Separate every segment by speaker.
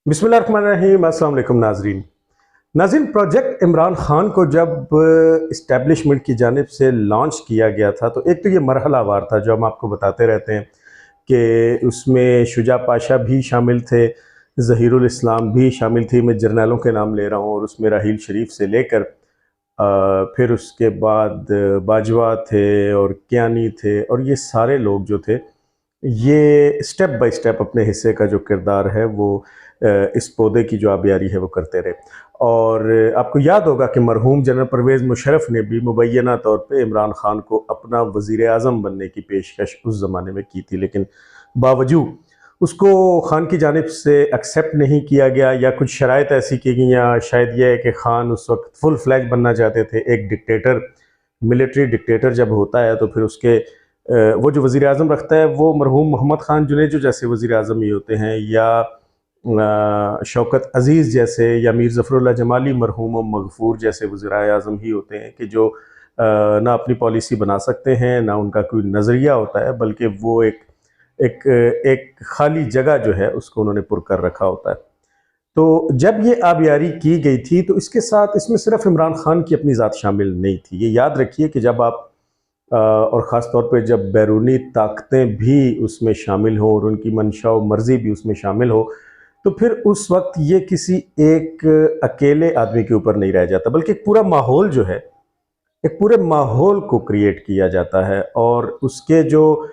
Speaker 1: बिस्मिल्लाहिर्रहमानिर्रहीम। अस्सलाम वालेकुम नाजरीन। प्रोजेक्ट इमरान खान को जब इस्टेब्लिशमेंट की जानिब से लॉन्च किया गया था तो एक तो ये मरहलावार था जो हम आपको बताते रहते हैं कि उसमें शुजा पाशा भी शामिल थे, ज़हीरुल इस्लाम भी शामिल थी, मैं जर्नैलों के नाम ले रहा हूँ, और उसमें राहील शरीफ से लेकर फिर उसके बाद बाजवा थे और कियानी थे, और ये सारे लोग जो थे ये स्टेप बाय स्टेप अपने हिस्से का जो किरदार है वो इस पौधे की जो आबियारी है वो करते रहे। और आपको याद होगा कि मरहूम जनरल परवेज़ मुशर्रफ ने भी मुबैना तौर पे इमरान खान को अपना वज़ीर आज़म बनने की पेशकश उस ज़माने में की थी, लेकिन बावजूद उसको खान की जानिब से एक्सेप्ट नहीं किया गया, या कुछ शराइत ऐसी की गई, या शायद यह है कि खान उस वक्त फुल फ्लैज बनना चाहते थे। एक डिक्टेटर, मिलिट्री डिक्टेटर जब होता है तो फिर उसके वो जो वज़ीर आज़म रखता है वो मरहूम मोहम्मद खान जुनेजो जैसे वज़ीर आज़म ही होते हैं, या शौकत अज़ीज़ जैसे, या मीर ज़फ़रुल्लाह जमाली मरहूम मग़फ़ूर जैसे वज़ीर आज़म ही होते हैं कि जो ना अपनी पॉलिसी बना सकते हैं, ना उनका कोई नज़रिया होता है, बल्कि वो एक एक खाली जगह जो है उसको उन्होंने पुर कर रखा होता है। तो जब ये आबियारी की गई थी तो इसके साथ इसमें सिर्फ इमरान खान की अपनी ज़ात शामिल नहीं थी। ये याद रखिए कि जब आप और ख़ास तौर पे जब बैरूनी ताकतें भी उसमें शामिल हों और उनकी मंशा और मर्ज़ी भी उसमें शामिल हो, तो फिर उस वक्त ये किसी एक अकेले आदमी के ऊपर नहीं रह जाता, बल्कि एक पूरा माहौल जो है, एक पूरे माहौल को क्रिएट किया जाता है। और उसके जो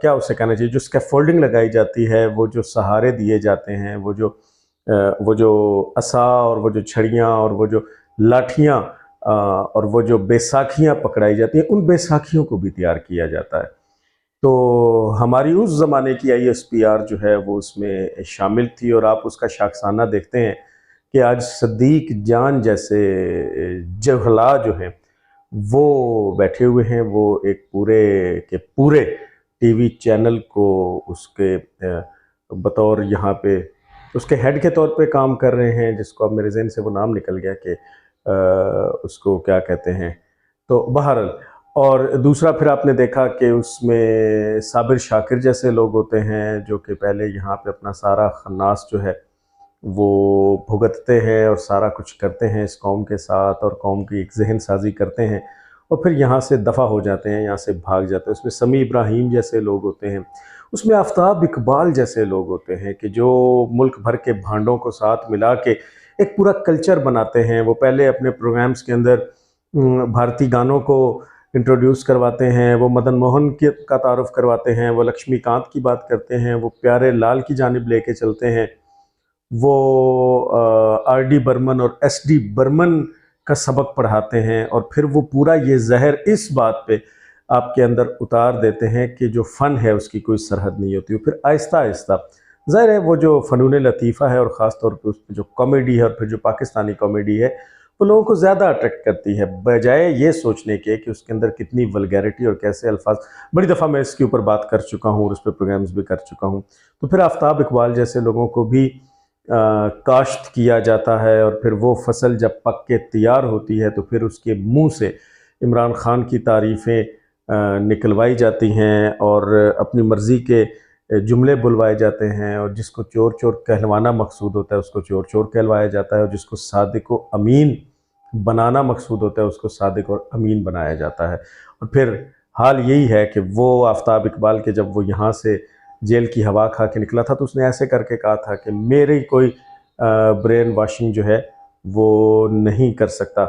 Speaker 1: क्या उसे कहना चाहिए, जो स्कैफोल्डिंग लगाई जाती है, वो जो सहारे दिए जाते हैं, वो जो असा और वो जो छड़ियाँ और वो जो लाठियाँ और वो जो बैसाखियाँ पकड़ाई जाती हैं, उन बैसाखियों को भी तैयार किया जाता है। तो हमारी उस ज़माने की ISPR जो है वो उसमें शामिल थी, और आप उसका शाखसाना देखते हैं कि आज सदीक जान जैसे जहला जो हैं वो बैठे हुए हैं, वो एक पूरे के पूरे टीवी चैनल को उसके बतौर यहाँ पे उसके हेड के तौर पे काम कर रहे हैं, जिसको अब मेरे जहन से वो नाम निकल गया कि उसको क्या कहते हैं। तो बहरहाल, और दूसरा फिर आपने देखा कि उसमें साबिर शाकिर जैसे लोग होते हैं जो कि पहले यहाँ पे अपना सारा खन्नास जो है वो भुगतते हैं और सारा कुछ करते हैं इस कौम के साथ, और कौम की एक जहन साजी करते हैं, और फिर यहाँ से दफ़ा हो जाते हैं, यहाँ से भाग जाते हैं। उसमें समी इब्राहिम जैसे लोग होते हैं, उसमें आफ्ताब इकबाल जैसे लोग होते हैं कि जो मुल्क भर के भांडों को साथ मिला के एक पूरा कल्चर बनाते हैं। वो पहले अपने प्रोग्राम्स के अंदर भारतीय गानों को इंट्रोड्यूस करवाते हैं, वो मदन मोहन के का तारुफ करवाते हैं, वो लक्ष्मीकांत की बात करते हैं, वो प्यारे लाल की जानिब लेके चलते हैं, वो RD बर्मन और SD बर्मन का सबक पढ़ाते हैं, और फिर वो पूरा ये जहर इस बात पे आपके अंदर उतार देते हैं कि जो फ़न है उसकी कोई सरहद नहीं होती। फिर आहिस्ता आहिस्ता ज़ाहिर है वो जो फ़नून लतीफ़ा है, और ख़ास तौर पे उस पर जो कॉमेडी है, और फिर जो पाकिस्तानी कॉमेडी है, वो लोगों को ज़्यादा अट्रैक्ट करती है, बजाय ये सोचने के कि उसके अंदर कितनी वल्गैरिटी और कैसे अल्फाज। बड़ी दफ़ा मैं इसके ऊपर बात कर चुका हूँ और उस पर प्रोग्राम्स भी कर चुका हूँ। तो फिर आफ्ताब इकबाल जैसे लोगों को भी काश्त किया जाता है, और फिर वो फसल जब पक के तैयार होती है तो फिर उसके मुंह से इमरान खान की तारीफ़ें निकलवाई जाती हैं, और अपनी मर्ज़ी के जुमले बुलवाए जाते हैं, और जिसको चोर चोर कहलवाना मकसूद होता है उसको चोर चोर कहलवाया जाता है, और जिसको सादिक व अमीन बनाना मकसूद होता है उसको सादिक और अमीन बनाया जाता है। और फिर हाल यही है कि वो आफ्ताब इकबाल के जब वो यहाँ से जेल की हवा खा के निकला था तो उसने ऐसे करके कहा था कि मेरी कोई ब्रेन वॉशिंग जो है वो नहीं कर सकता।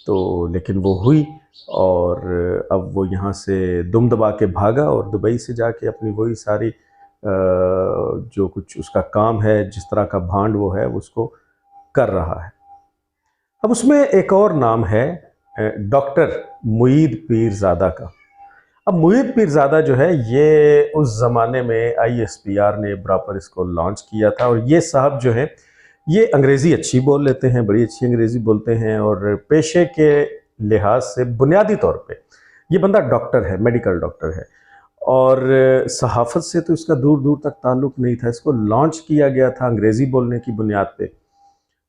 Speaker 1: तो लेकिन वो हुई, और अब वो यहाँ से दुम दबा के भागा, और दुबई से जाके अपनी वही सारी जो कुछ उसका काम है, जिस तरह का भांड वो है उसको कर रहा है। अब उसमें एक और नाम है डॉक्टर मुईद पीरज़ादा का। अब मुईद पीरज़ादा जो है ये उस ज़माने में ISPR ने बराबर इसको लॉन्च किया था, और ये साहब जो है ये अंग्रेज़ी अच्छी बोल लेते हैं, बड़ी अच्छी अंग्रेज़ी बोलते हैं, और पेशे के लिहाज से बुनियादी तौर पे ये बंदा डॉक्टर है, मेडिकल डॉक्टर है, और सहाफ़त से तो इसका दूर दूर तक ताल्लुक़ नहीं था। इसको लॉन्च किया गया था अंग्रेज़ी बोलने की बुनियाद पे,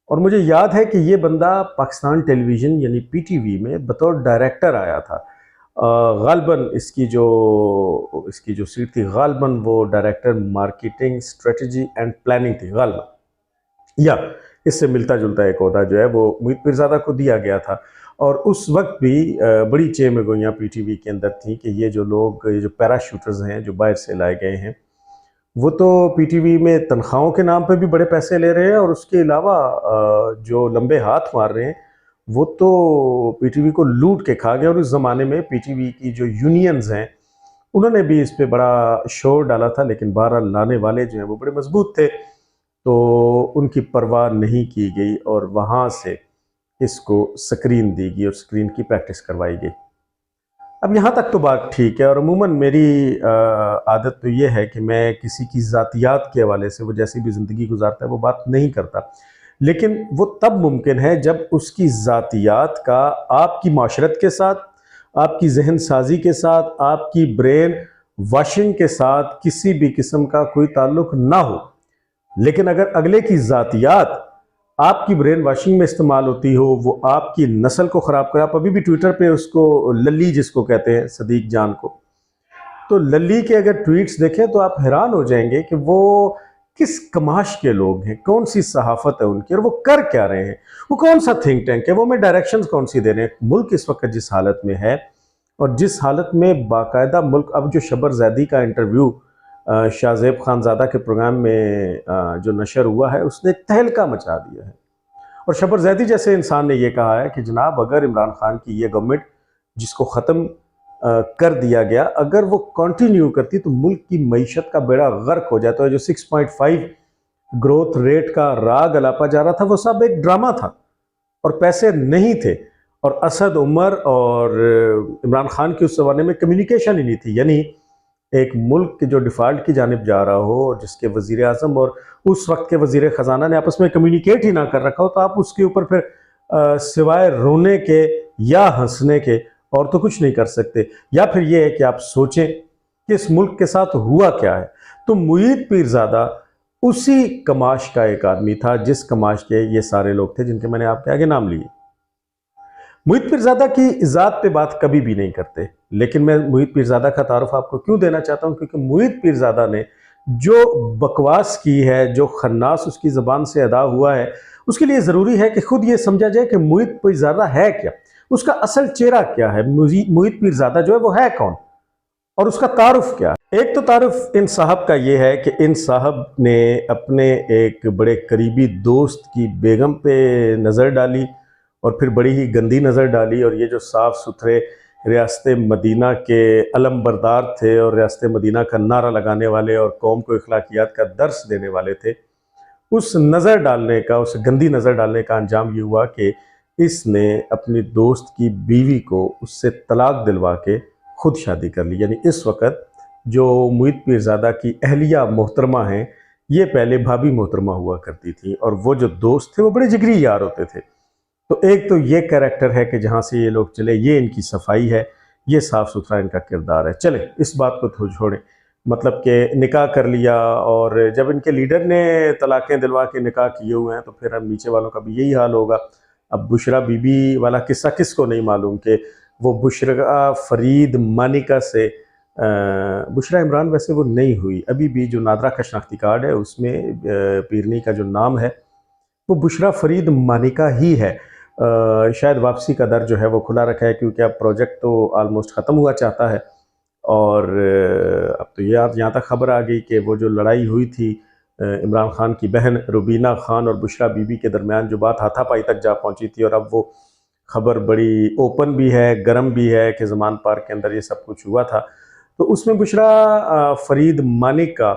Speaker 1: और मुझे याद है कि ये बंदा पाकिस्तान टेलीविज़न यानी PTV में बतौर डायरेक्टर आया था, गालबन इसकी जो सीट थी, गालबन वो director marketing strategy and planning थी, गालबन। या इससे मिलता जुलता एक ओहदा जो है वो मुईद पीरज़ादा को दिया गया था। और उस वक्त भी बड़ी चेम गोइयाँ पीटीवी के अंदर थी कि ये जो पैराशूटर्स हैं जो बाहर से लाए गए हैं, वो तो पीटीवी में तनख्वाहों के नाम पे भी बड़े पैसे ले रहे हैं, और उसके अलावा जो लंबे हाथ मार रहे हैं वो तो पीटीवी को लूट के खा गए। और उस ज़माने में पीटीवी की जो यूनियंस हैं उन्होंने भी इस पे बड़ा शोर डाला था, लेकिन बहरहाल लाने वाले जो हैं वो बड़े मजबूत थे, तो उनकी परवाह नहीं की गई और वहाँ से इसको स्क्रीन दी गई और स्क्रीन की प्रैक्टिस करवाई गई। अब यहाँ तक तो बात ठीक है, और अमूमन मेरी आदत तो ये है कि मैं किसी की ज़ातियात के हवाले से, वो जैसी भी ज़िंदगी गुजारता है, वो बात नहीं करता। लेकिन वो तब मुमकिन है जब उसकी ज़ातियात का आपकी माशरत के साथ, आपकी जहन साजी के साथ, आपकी ब्रेन वाशिंग के साथ किसी भी किस्म का कोई ताल्लुक ना हो। लेकिन अगर अगले की ज़ातियात आपकी ब्रेन वाशिंग में इस्तेमाल होती हो, वो आपकी नस्ल को ख़राब करे। आप अभी भी ट्विटर पे उसको लल्ली जिसको कहते हैं, सदीक जान को, तो लल्ली के अगर ट्वीट्स देखें तो आप हैरान हो जाएंगे कि वो किस कमाश के लोग हैं, कौन सी सहाफ़त है उनकी, और वो कर क्या रहे हैं, वो कौन सा थिंक टैंक है, वो में डायरेक्शंस कौन सी दे रहे हैं। मुल्क इस वक्त जिस हालत में है, और जिस हालत में बाकायदा मुल्क, अब जो शबर जैदी का इंटरव्यू शाहजेब खानज़ादा के प्रोग्राम में जो नशर हुआ है, उसने तहलका मचा दिया है। और शबर जैदी जैसे इंसान ने यह कहा है कि जनाब अगर इमरान खान की ये गवर्नमेंट जिसको ख़त्म कर दिया गया, अगर वो कंटिन्यू करती तो मुल्क की मईशत का बेड़ा गर्क हो जाता है। जो 6.5 ग्रोथ रेट का राग अलापा जा रहा था, वो सब एक ड्रामा था और पैसे नहीं थे। और असद उमर और इमरान खान के उस ज़माने में कम्युनिकेशन ही नहीं थी। यानी एक मुल्क के जो डिफ़ाल्ट की जानिब जा रहा हो और जिसके वज़ीर आज़म और उस वक्त के वज़ीर ख़जाना ने आपस में कम्युनिकेट ही ना कर रखा हो, तो आप उसके ऊपर फिर सिवाय रोने के या हंसने के और तो कुछ नहीं कर सकते। या फिर ये है कि आप सोचें कि इस मुल्क के साथ हुआ क्या है। तो मुईद पीरज़ादा उसी कमाश का एक आदमी था जिस कमाश के ये सारे लोग थे जिनके मैंने आपके आगे नाम लिए। मुईद पीरज़ादा की ज़ात पे बात कभी भी नहीं करते, लेकिन मैं मुईद पीरज़ादा का तारुफ आपको क्यों देना चाहता हूँ, क्योंकि मुईद पीरज़ादा ने जो बकवास की है, जो खन्नास उसकी ज़बान से अदा हुआ है, उसके लिए ज़रूरी है कि खुद ये समझा जाए कि मुईद पीरज़ादा है क्या, उसका असल चेहरा क्या है, मुईद पीरज़ादा जो है वो है कौन और उसका तारुफ क्या है। एक तो तारुफ इन साहब का ये है कि इन साहब ने अपने एक बड़े करीबी दोस्त की बेगम पे नज़र डाली और फिर बड़ी ही गंदी नज़र डाली, और ये जो साफ़ सुथरे रियासत मदीना के अलम बरदार थे और रियासत मदीना का नारा लगाने वाले और कौम को अखलाकियात का दर्स देने वाले थे, उस नज़र डालने का, उस गंदी नज़र डालने का अंजाम ये हुआ कि इसने अपनी दोस्त की बीवी को उससे तलाक दिलवा के खुद शादी कर ली। यानी इस वक्त जो मुईद पीरज़ादा की अहलिया मोहतरमा हैं, ये पहले भाभी मोहतरमा हुआ करती थी, और वो जो दोस्त थे वो बड़े जिगरी यार होते थे। तो एक तो ये कैरेक्टर है कि जहाँ से ये लोग चले, ये इनकी सफाई है, ये साफ़ सुथरा इनका किरदार है। चले इस बात को तो छोड़ें, मतलब कि निकाह कर लिया, और जब इनके लीडर ने तलाक़ें दिलवा के निकाह किए हुए हैं तो फिर अब नीचे वालों का भी यही हाल होगा। अब बुशरा बीबी वाला किस्सा किसको नहीं मालूम कि वो बुशरा फरीद मानिका से बुशरा इमरान वैसे वो नहीं हुई, अभी भी जो नादरा का शनाख्ती कार्ड है उसमें पीरनी का जो नाम है वो बुशरा फरीद मानिका ही है। शायद वापसी का दर जो है वो खुला रखा है, क्योंकि अब प्रोजेक्ट तो आलमोस्ट ख़त्म हुआ चाहता है। और अब तो यहाँ तक खबर आ गई कि वो जो लड़ाई हुई थी इमरान खान की बहन रुबीना खान और बुशरा बीबी के दरमियान, जो बात हाथापाई तक जा पहुँची थी, और अब वो खबर बड़ी ओपन भी है, गर्म भी है कि ज़मान पार्क के अंदर ये सब कुछ हुआ था। तो उसमें बुशरा फरीद मानिका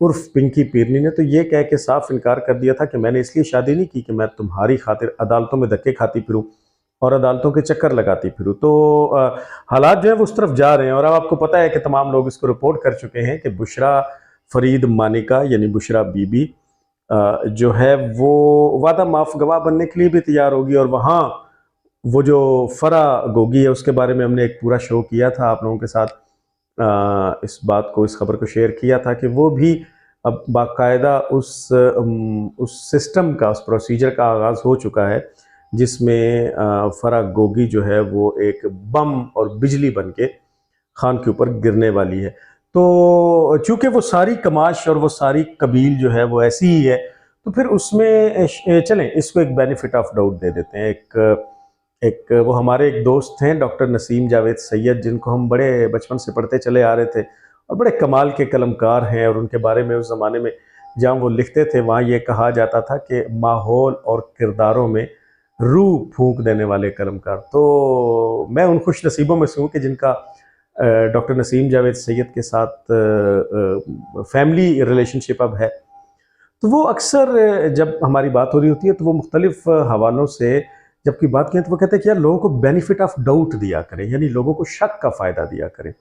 Speaker 1: उर्फ पिंकी पीरनी ने तो ये कह के साफ इनकार कर दिया था कि मैंने इसलिए शादी नहीं की कि मैं तुम्हारी खातिर अदालतों में धक्के खाती फिरूं और अदालतों के चक्कर लगाती फिरूं। तो हालात जो है वो उस तरफ जा रहे हैं, और अब आपको पता है कि तमाम लोग इसको रिपोर्ट कर चुके हैं कि बुशरा फरीद मानिका यानी बुशरा बीबी जो है वो वादा माफ गवाह बनने के लिए भी तैयार होगी। और वहाँ वो जो फरा गोगी है उसके बारे में हमने एक पूरा शो किया था आप लोगों के साथ, इस बात को, इस खबर को शेयर किया था कि वो भी अब बाकायदा उस सिस्टम का, उस प्रोसीजर का आगाज़ हो चुका है जिसमें फराग गोगी जो है वो एक बम और बिजली बन के खान के ऊपर गिरने वाली है। तो चूंकि वो सारी कमाश और वो सारी कबील जो है वो ऐसी ही है, तो फिर उसमें चलें इसको एक बेनिफिट ऑफ डाउट दे देते हैं। एक वो हमारे एक दोस्त हैं डॉक्टर नसीम जावेद सैयद, जिनको हम बड़े बचपन से पढ़ते चले आ रहे थे और बड़े कमाल के कलमकार हैं, और उनके बारे में उस ज़माने में जहाँ वो लिखते थे वहाँ ये कहा जाता था कि माहौल और किरदारों में रूह फूंक देने वाले कलमकार। तो मैं उन खुश नसीबों में से हूँ कि जिनका डॉक्टर नसीम जावेद सैयद के साथ फैमिली रिलेशनशिप अब है। तो वो अक्सर जब हमारी बात हो रही होती है तो वो मुख्तलिफ हवालों से जब की बात करें तो वो कहते हैं कि यार लोगों को बेनिफिट ऑफ डाउट दिया करें, यानी लोगों को शक का फ़ायदा दिया करें।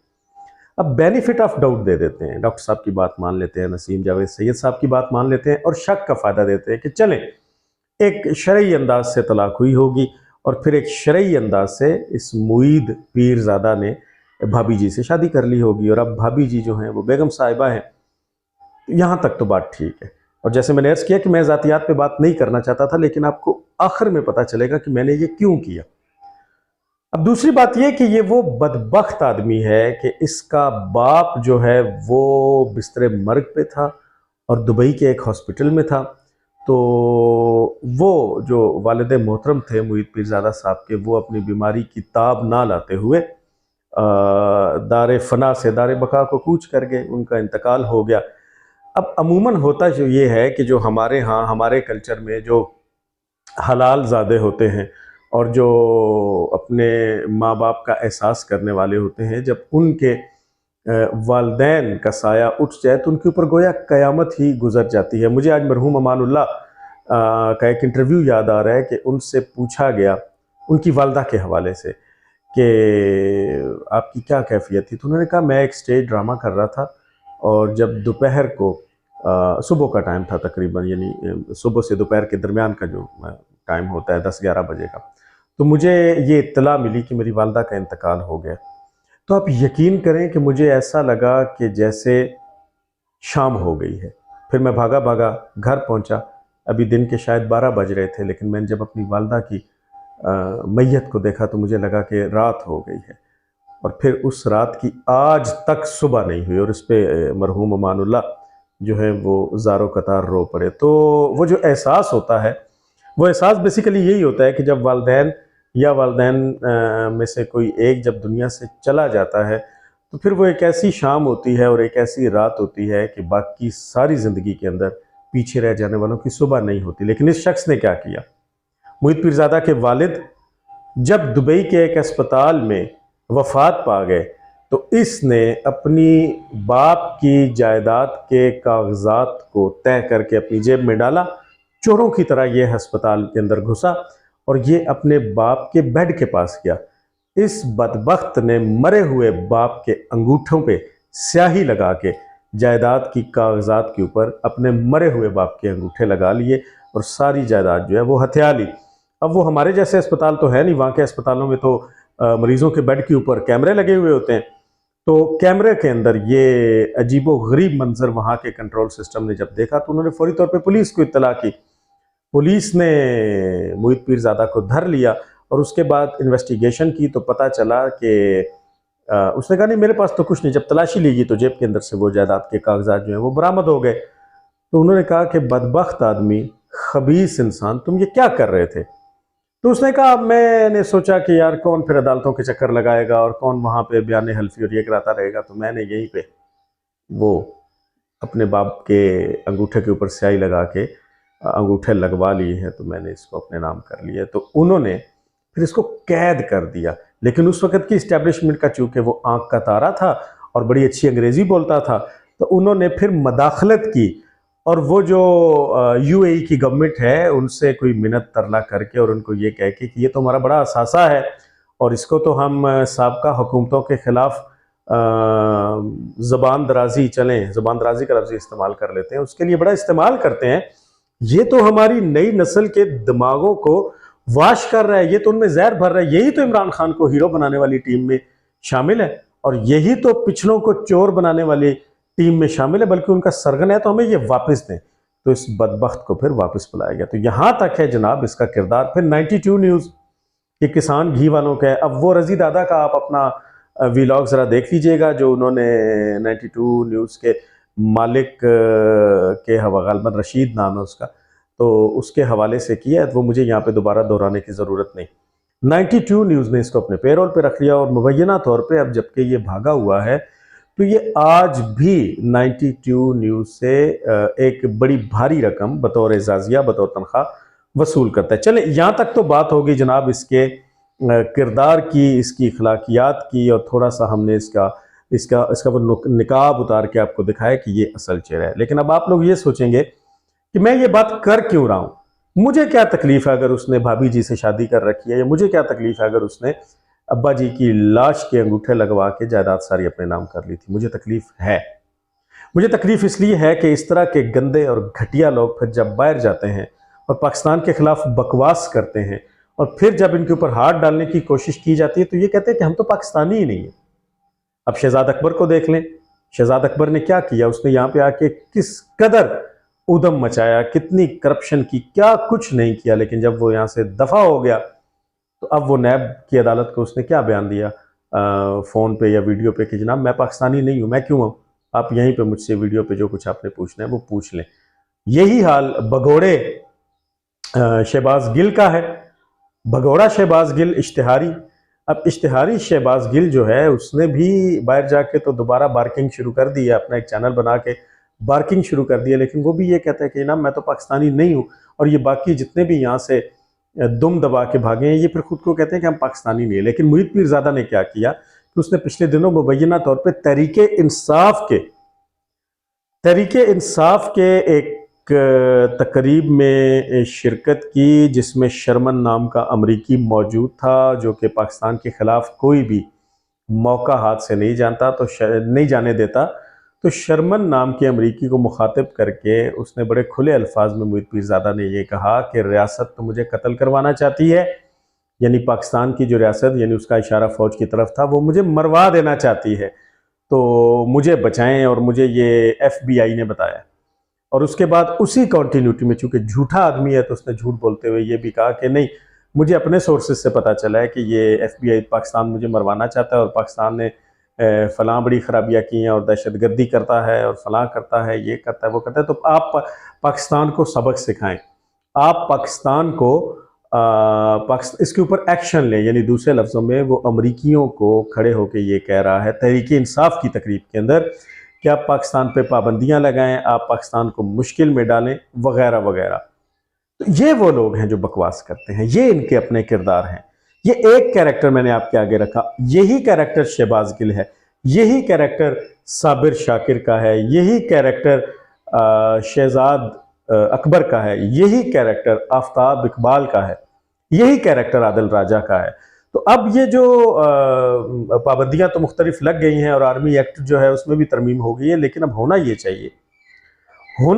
Speaker 1: अब बेनिफिट ऑफ डाउट दे देते हैं, डॉक्टर साहब की बात मान लेते हैं, नसीम जावेद सैयद साहब की बात मान लेते हैं और शक का फ़ायदा देते हैं कि चलें एक शरई अंदाज से तलाक हुई होगी और फिर एक शरई अंदाज से इस मुईद पीरज़ादा ने भाभी जी से शादी कर ली होगी और अब भाभी जी जो हैं वो बेगम साहिबा हैं। यहाँ तक तो बात ठीक है, और जैसे मैंने अर्ज़ किया कि मैं ज़ातियात पे बात नहीं करना चाहता था, लेकिन आपको आखिर में पता चलेगा कि मैंने ये क्यों किया। अब दूसरी बात यह कि ये वो बदबख्त आदमी है कि इसका बाप जो है वो बिस्तरे मर्ग पे था और दुबई के एक हॉस्पिटल में था। तो वो जो वालिद मोहतरम थे मुईद पीरज़ादा साहब के, वो अपनी बीमारी की ताब ना लाते हुए दारे फना से दारे बका को कूच कर गए, उनका इंतकाल हो गया। अब अमूमन होता जो ये है कि जो हमारे यहाँ हमारे कल्चर में जो हलाल ज़ादे होते हैं और जो अपने माँ बाप का एहसास करने वाले होते हैं, जब उनके वालदैन का साया उठ जाए तो उनके ऊपर गोया क़यामत ही गुजर जाती है। मुझे आज मरहूम अमानुल्लाह का एक इंटरव्यू याद आ रहा है कि उनसे पूछा गया उनकी वालदा के हवाले से कि आपकी क्या कैफियत थी, तो उन्होंने कहा मैं एक स्टेज ड्रामा कर रहा था और जब दोपहर को सुबह का टाइम था तकरीबन, यानी सुबह से दोपहर के दरमियान का जो टाइम होता है 10-11 बजे का, तो मुझे ये इत्तला मिली कि मेरी वालदा का इंतकाल हो गया। तो आप यकीन करें कि मुझे ऐसा लगा कि जैसे शाम हो गई है। फिर मैं भागा भागा घर पहुंचा, अभी दिन के शायद 12 बज रहे थे, लेकिन मैंने जब अपनी वालदा की मैयत को देखा तो मुझे लगा कि रात हो गई है, और फिर उस रात की आज तक सुबह नहीं हुई और इस पर मरहूम अमानुल्लाह जो है वो ज़ारो कतार रो पड़े। तो वो जो एहसास होता है वो एहसास बेसिकली यही होता है कि जब वालदैन या वालदैन में से कोई एक जब दुनिया से चला जाता है तो फिर वो एक ऐसी शाम होती है और एक ऐसी रात होती है कि बाकी सारी ज़िंदगी के अंदर पीछे रह जाने वालों की सुबह नहीं होती। लेकिन इस शख्स ने क्या किया, मुईद पीरज़ादा के वालिद जब दुबई के एक अस्पताल में वफ़ात पा गए तो इसने अपनी बाप की जायदाद के कागजात को तय करके अपनी जेब में डाला, चोरों की तरह ये अस्पताल के अंदर घुसा और ये अपने बाप के बेड के पास गया। इस बदबख्त ने मरे हुए बाप के अंगूठों पे स्याही लगा के जायदाद की कागजात के ऊपर अपने मरे हुए बाप के अंगूठे लगा लिए और सारी जायदाद जो है वो हथिया ली। अब वो हमारे जैसे अस्पताल तो है नहीं, वहाँ के अस्पतालों में तो मरीज़ों के बेड के ऊपर कैमरे लगे हुए होते हैं। तो कैमरे के अंदर ये अजीबो गरीब मंजर वहाँ के कंट्रोल सिस्टम ने जब देखा तो उन्होंने फौरी तौर पे पुलिस को इत्तला की। पुलिस ने मुईद पीरज़ादा को धर लिया और उसके बाद इन्वेस्टिगेशन की तो पता चला कि उसने कहा नहीं मेरे पास तो कुछ नहीं। जब तलाशी ली गई तो जेब के अंदर से वो जायदाद के कागजात जो हैं वो बरामद हो गए। तो उन्होंने कहा कि बदबख्त आदमी, खबीस इंसान, तुम ये क्या कर रहे थे? तो उसने कहा मैंने सोचा कि यार कौन फिर अदालतों के चक्कर लगाएगा और कौन वहाँ पे बयान हल्फी और ये कराता रहेगा, तो मैंने यहीं पे वो अपने बाप के अंगूठे के ऊपर स्याही लगा के अंगूठे लगवा लिए हैं, तो मैंने इसको अपने नाम कर लिया। तो उन्होंने फिर इसको कैद कर दिया। लेकिन उस वक़्त की इस्टेब्लिशमेंट का चूँकि वो आँख का तारा था और बड़ी अच्छी अंग्रेज़ी बोलता था, तो उन्होंने फिर मदाखलत की और वो जो यूएई की गवर्नमेंट है उनसे कोई मिन्नत तरला करके और उनको ये कह के कि ये तो हमारा बड़ा असासा है और इसको तो हम साबका हुकूमतों के ख़िलाफ़ ज़बान दराजी चलें, ज़बान दराजी का लफ्ज़ इस्तेमाल कर लेते हैं, उसके लिए बड़ा इस्तेमाल करते हैं। ये तो हमारी नई नस्ल के दिमागों को वाश कर रहा है, ये तो उनमें जहर भर रहा है, यही तो इमरान खान को हीरो बनाने वाली टीम में शामिल है और यही तो पिछलों को चोर बनाने वाली टीम में शामिल है, बल्कि उनका सरगना है, तो हमें ये वापस दें। तो इस बदबख्त को फिर वापस बुलाया गया। तो यहाँ तक है जनाब इसका किरदार। फिर 92 न्यूज़, ये किसान घी वालों का है। अब वो रजी दादा का आप अपना व्लॉग ज़रा देख लीजिएगा, जो उन्होंने 92 न्यूज़ के मालिक के गलबन रशीद नाम है उसका, तो उसके हवाले से किया है। वो मुझे यहाँ पे दोबारा दोहराने की ज़रूरत नहीं। 92 न्यूज़ ने इसको अपने पेरोल पे रख लिया और मुबैना तौर पे अब जबकि ये भागा हुआ है, तो ये आज भी 92 न्यूज़ से एक बड़ी भारी रकम बतौर एजाजिया, बतौर तनख्वाह वसूल करता है। चले, यहाँ तक तो बात होगी जनाब इसके किरदार की, इसकी अखलाकियात की, और थोड़ा सा हमने इसका वो निकाब उतार के आपको दिखाया कि ये असल चेहरा है। लेकिन अब आप लोग ये सोचेंगे कि मैं ये बात कर क्यों रहा हूँ, मुझे क्या तकलीफ है अगर उसने भाभी जी से शादी कर रखी है, या मुझे क्या तकलीफ है अगर उसने अब्बा जी की लाश के अंगूठे लगवा के जायदाद सारी अपने नाम कर ली थी। मुझे तकलीफ है। मुझे तकलीफ इसलिए है कि इस तरह के गंदे और घटिया लोग फिर जब बाहर जाते हैं और पाकिस्तान के खिलाफ बकवास करते हैं, और फिर जब इनके ऊपर हाथ डालने की कोशिश की जाती है तो ये कहते हैं कि हम तो पाकिस्तानी ही नहीं है। अब शहजाद अकबर को देख लें, शहजाद अकबर ने क्या किया, उसने यहाँ पे आके किस कदर उदम मचाया, कितनी करप्शन की, क्या कुछ नहीं किया। लेकिन जब वो यहाँ से दफा हो गया तो अब वो नैब की अदालत को उसने क्या बयान दिया फ़ोन पे या वीडियो पे कि जनाब मैं पाकिस्तानी नहीं हूँ, मैं क्यों हूँ, आप यहीं पे मुझसे वीडियो पे जो कुछ आपने पूछना है वो पूछ लें। यही हाल भगोड़े शहबाज गिल का है। भगोड़ा शहबाज गिल इश्तिहारी, अब इश्तिहारी शहबाज गिल जो है उसने भी बाहर जाके तो दोबारा बार्किंग शुरू कर दी है, अपना एक चैनल बना के बार्किंग शुरू कर दिया। लेकिन वो भी ये कहता है कि जनाब मैं तो पाकिस्तानी नहीं हूँ, और ये बाकी जितने भी यहाँ से दुम दबा के भागे हैं ये फिर खुद को कहते हैं कि हम पाकिस्तानी नहीं है। लेकिन मुहित पीरज़ादा ने क्या किया कि उसने पिछले दिनों मुबैना तौर पर तहरीके इंसाफ के एक तकरीब में शिरकत की, जिसमें शर्मन नाम का अमरीकी मौजूद था, जो कि पाकिस्तान के ख़िलाफ़ कोई भी मौका हाथ से नहीं जाने देता। तो शर्मन नाम के अमरीकी को मुखातिब करके उसने बड़े खुले अल्फाज में मुहित पीरज़ादा ने यह कहा कि रियासत तो मुझे कत्ल करवाना चाहती है, यानी पाकिस्तान की जो रियासत, यानी उसका इशारा फ़ौज की तरफ था, वो मुझे मरवा देना चाहती है, तो मुझे बचाएं। और मुझे ये FBI ने बताया। और उसके बाद उसी कॉन्टीन्यूटी में, चूँकि झूठा आदमी है तो उसने झूठ बोलते हुए ये भी कहा कि नहीं, मुझे अपने सोर्सेज से पता चला है कि ये FBI पाकिस्तान मुझे मरवाना चाहता है, और पाकिस्तान ने फ़लाँ बड़ी ख़राबियाँ की हैं, और दहशतगर्दी करता है, और फ़लाँ करता है, ये करता है, वो करता है। तो आप पाकिस्तान को सबक सिखाएं, आप पाकिस्तान को इसके ऊपर एक्शन लें। यानी दूसरे लफ्ज़ों में वो अमरीकियों को खड़े होकर ये कह रहा है तहरीक इंसाफ की तकरीब के अंदर कि आप पाकिस्तान पे पाबंदियां लगाएं, आप पाकिस्तान को मुश्किल में डालें, वगैरह वगैरह। तो ये वो लोग हैं जो बकवास करते हैं, ये इनके अपने किरदार हैं। ये एक कैरेक्टर मैंने आपके आगे रखा, यही कैरेक्टर शहबाज गिल है, यही कैरेक्टर साबिर शाकिर का है, यही कैरेक्टर शहजाद अकबर का है, यही कैरेक्टर आफ्ताब इकबाल का है, यही कैरेक्टर आदिल राजा का है। तो अब ये जो पाबंदियां तो मुख्तलिफ लग गई हैं, और आर्मी एक्ट जो है उसमें भी तरमीम हो गई है, लेकिन अब होना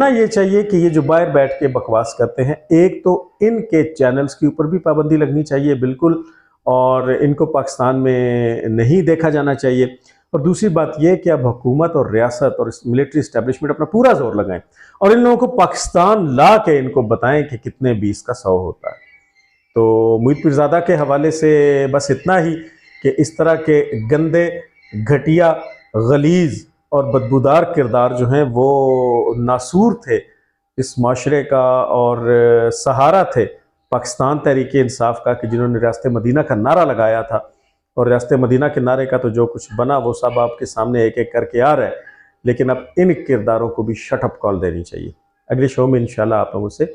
Speaker 1: ये चाहिए कि ये जो बाहर बैठ के बकवास करते हैं, एक तो इनके चैनल्स के ऊपर भी पाबंदी लगनी चाहिए बिल्कुल, और इनको पाकिस्तान में नहीं देखा जाना चाहिए। और दूसरी बात यह कि अब हुकूमत और रियासत और मिलिट्री इस्टेब्लिशमेंट अपना पूरा जोर लगाएं, और इन लोगों को पाकिस्तान ला के इनको बताएं कि कितने 20 का 100 होता है। तो मुहित पीरज़ादा के हवाले से बस इतना ही कि इस तरह के गंदे, घटिया, गलीज़ और बदबूदार किरदार जो हैं वो नासूर थे इस माशरे का, और सहारा थे पाकिस्तान तहरीक इंसाफ का, कि जिन्होंने रियासत मदीना का नारा लगाया था। और रियासत मदीना के नारे का तो जो कुछ बना वो सब आपके सामने एक एक करके आ रहा है। लेकिन अब इन किरदारों को भी शट अप कॉल देनी चाहिए। अगले शो में इंशाल्लाह आप लोगों से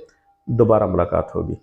Speaker 1: दोबारा मुलाकात होगी।